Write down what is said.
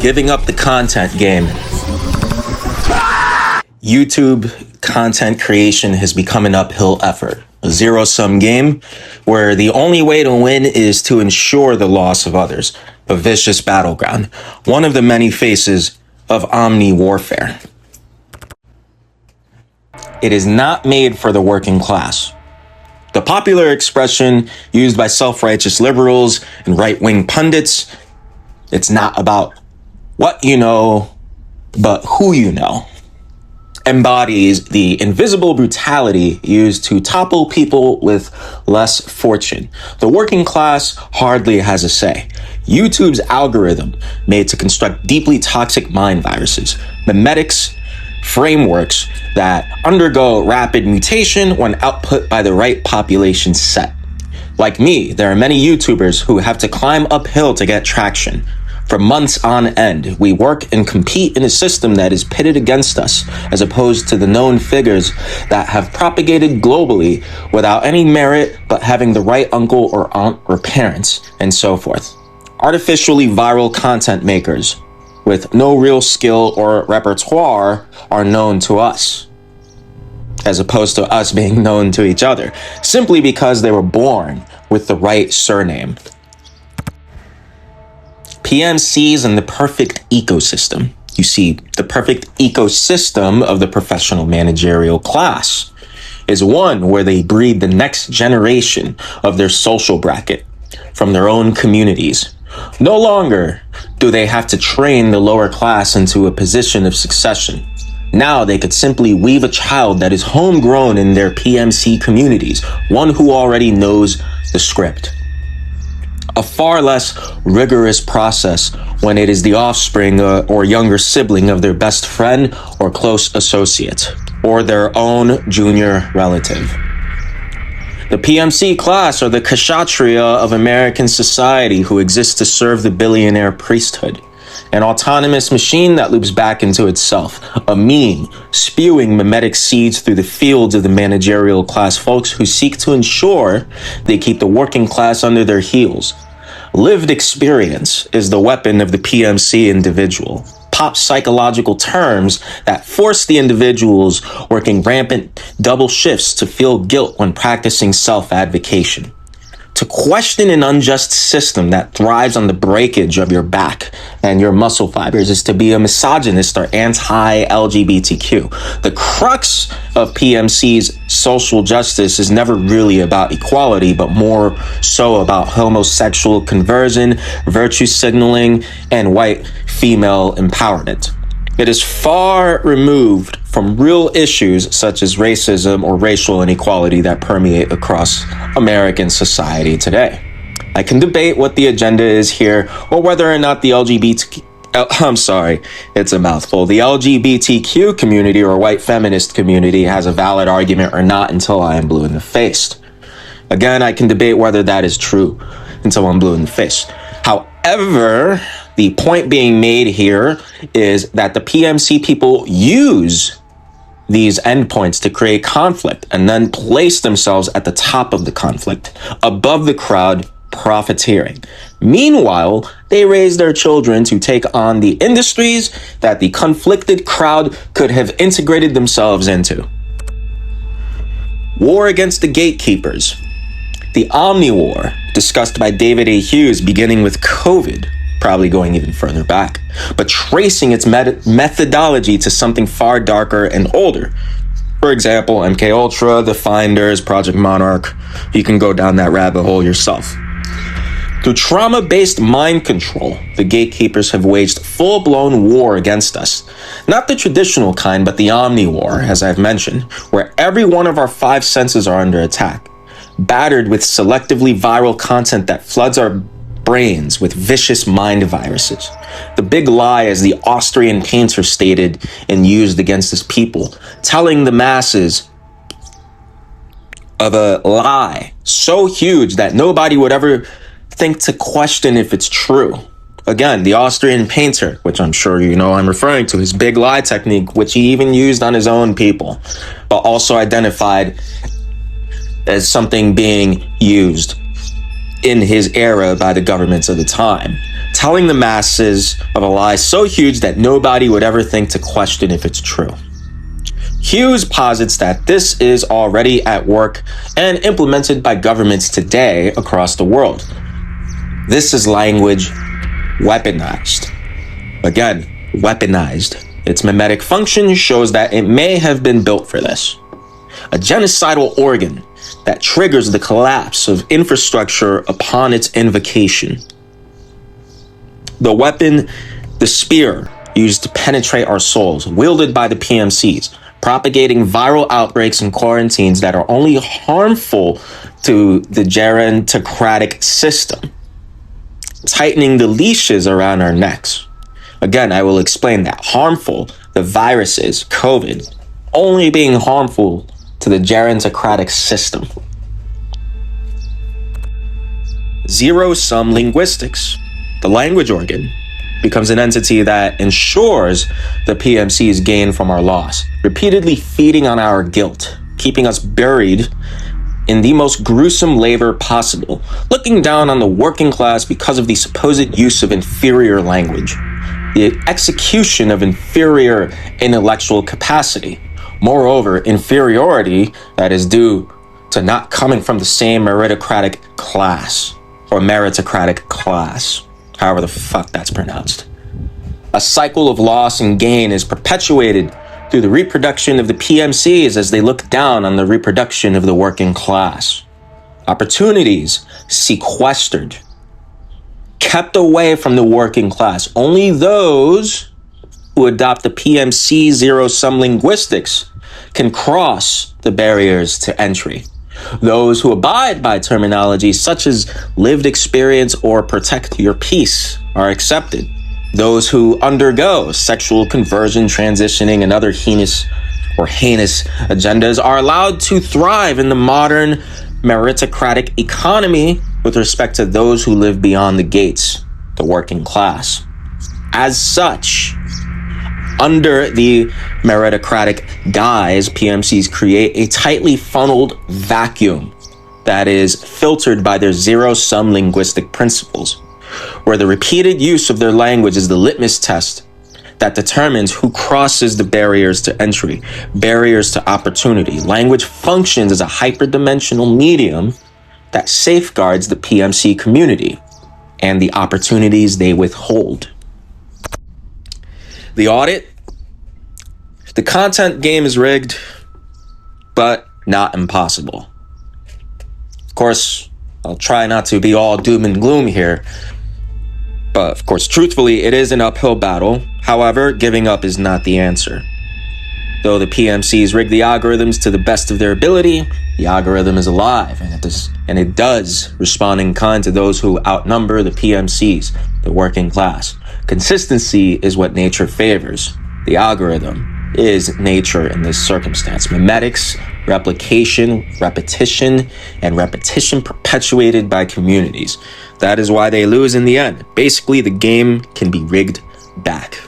Giving up the content game. YouTube content creation has become an uphill effort, a zero-sum game where the only way to win is to ensure the loss of others, a vicious battleground, one of the many faces of omniwarfare. It is not made for the working class. The popular expression used by self-righteous liberals and right-wing pundits, it's not about what you know, but who you know, embodies the invisible brutality used to topple people with less fortune. The working class hardly has a say. YouTube's algorithm, made to construct deeply toxic mind viruses, memetics, frameworks that undergo rapid mutation when output by the right population set. Like me, there are many YouTubers who have to climb uphill to get traction. For months on end, we work and compete in a system that is pitted against us, as opposed to the known figures that have propagated globally without any merit but having the right uncle or aunt or parents, and so forth. Artificially viral content makers with no real skill or repertoire are known to us, as opposed to us being known to each other, simply because they were born with the right surname. PMCs and the perfect ecosystem. You see, the perfect ecosystem of the professional managerial class is one where they breed the next generation of their social bracket from their own communities. No longer do they have to train the lower class into a position of succession. Now they could simply weave a child that is homegrown in their PMC communities, one who already knows the script. A far less rigorous process when it is the offspring or younger sibling of their best friend or close associate, or their own junior relative. The PMC class are the kshatriya of American society who exists to serve the billionaire priesthood. An autonomous machine that loops back into itself, a meme spewing mimetic seeds through the fields of the managerial class folks who seek to ensure they keep the working class under their heels. Lived experience is the weapon of the PMC individual. Pop psychological terms that force the individuals working rampant double shifts to feel guilt when practicing self-advocation. To question an unjust system that thrives on the breakage of your back and your muscle fibers is to be a misogynist or anti-LGBTQ. The crux of PMC's social justice is never really about equality, but more so about homosexual conversion, virtue signaling, and white female empowerment. It is far removed from real issues such as racism or racial inequality that permeate across American society today. I can debate what the agenda is here or whether or not the it's a mouthful. The LGBTQ community or white feminist community has a valid argument or not until I am blue in the face. Again, I can debate whether that is true until I'm blue in the face. However, the point being made here is that the PMC people use these endpoints to create conflict and then place themselves at the top of the conflict, above the crowd, profiteering. Meanwhile, they raise their children to take on the industries that the conflicted crowd could have integrated themselves into. War against the gatekeepers. The omniwar, discussed by David A. Hughes beginning with COVID, probably going even further back, but tracing its methodology to something far darker and older. For example, MKUltra, The Finders, Project Monarch. You can go down that rabbit hole yourself. Through trauma-based mind control, the gatekeepers have waged full-blown war against us. Not the traditional kind, but the omni-war, as I've mentioned, where every one of our five senses are under attack, battered with selectively viral content that floods our brains with vicious mind viruses. The big lie, as the Austrian painter stated and used against his people, telling the masses of a lie so huge that nobody would ever think to question if it's true. Again, the Austrian painter, which I'm sure you know I'm referring to, his big lie technique, which he even used on his own people, but also identified as something being used in his era by the governments of the time, telling the masses of a lie so huge that nobody would ever think to question if it's true. Hughes posits that this is already at work and implemented by governments today across the world. This is language weaponized. Again, weaponized. Its mimetic function shows that it may have been built for this. A genocidal organ that triggers the collapse of infrastructure upon its invocation. The weapon, the spear, used to penetrate our souls, wielded by the PMCs, propagating viral outbreaks and quarantines that are only harmful to the gerontocratic system, tightening the leashes around our necks. Again, I will explain that. Harmful, the viruses, COVID, only being harmful to the gerontocratic system. Zero-sum linguistics, the language organ, becomes an entity that ensures the PMCs gain from our loss, repeatedly feeding on our guilt, keeping us buried in the most gruesome labor possible, looking down on the working class because of the supposed use of inferior language, the execution of inferior intellectual capacity. Moreover, inferiority that is due to not coming from the same meritocratic class, or meritocratic class, however the fuck that's pronounced. A cycle of loss and gain is perpetuated through the reproduction of the PMCs as they look down on the reproduction of the working class. Opportunities sequestered, kept away from the working class. Only those who adopt the PMC zero-sum linguistics can cross the barriers to entry. Those who abide by terminology such as lived experience or protect your peace are accepted. Those who undergo sexual conversion, transitioning, and other heinous agendas are allowed to thrive in the modern meritocratic economy with respect to those who live beyond the gates, the working class. As such, under the meritocratic guise, PMCs create a tightly funneled vacuum that is filtered by their zero-sum linguistic principles, where the repeated use of their language is the litmus test that determines who crosses the barriers to entry, barriers to opportunity. Language functions as a hyperdimensional medium that safeguards the PMC community and the opportunities they withhold. The audit. The content game is rigged, but not impossible. Of course, I'll try not to be all doom and gloom here, but of course, truthfully, it is an uphill battle. However, giving up is not the answer. Though the PMCs rig the algorithms to the best of their ability, the algorithm is alive, and it does respond in kind to those who outnumber the PMCs, the working class. Consistency is what nature favors. The algorithm is nature in this circumstance. Mimetics, replication, repetition, and repetition perpetuated by communities. That is why they lose in the end. Basically, the game can be rigged back.